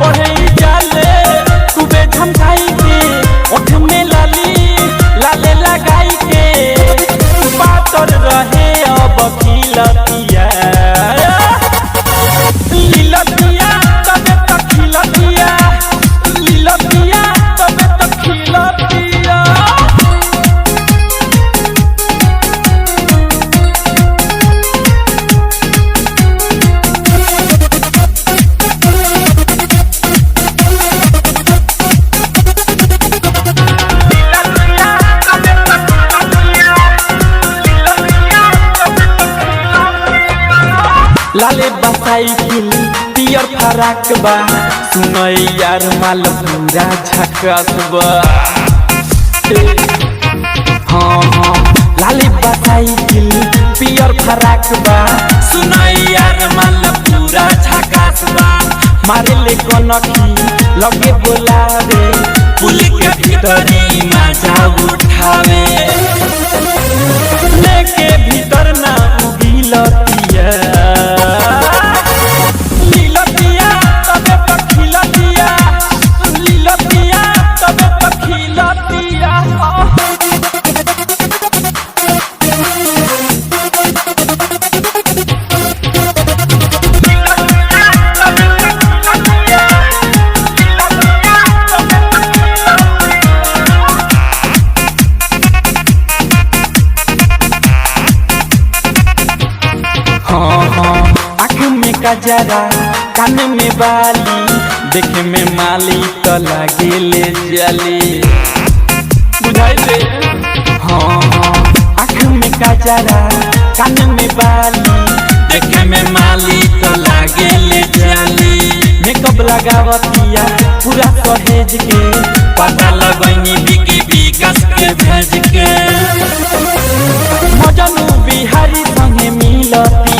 पढ़े जाले खूबे झमकाई के ओठ में लाली लाले लगाई के पातर रहे अब खिलतिया लीलतिया तबे तक खिलतिया लीलतिया तबे तक खिलतिया। लाले साइकिल पियर फराक बा सुनई यार माल पूरा झकास बा। हाँ हाँ लाले साइकिल पियर फराक बा सुनई यार माल पूरा झकास बा। मारे ले कनखी लगे बोलावे पुलिस के भीतरी मजा उठावे लेके भीतर ना उगिलतिया आँख में कजरा कान में बाली देखे में माली तो लगे ले जली बुझाई दे। हाँ आँख में कजरा कान में बाली देखे में माली तो लगे ले जली। मेकअप लगावतिया पूरा सहेज के पता लगनी बिकी विकास के भेज के मजनू बिहारी संगे मिलती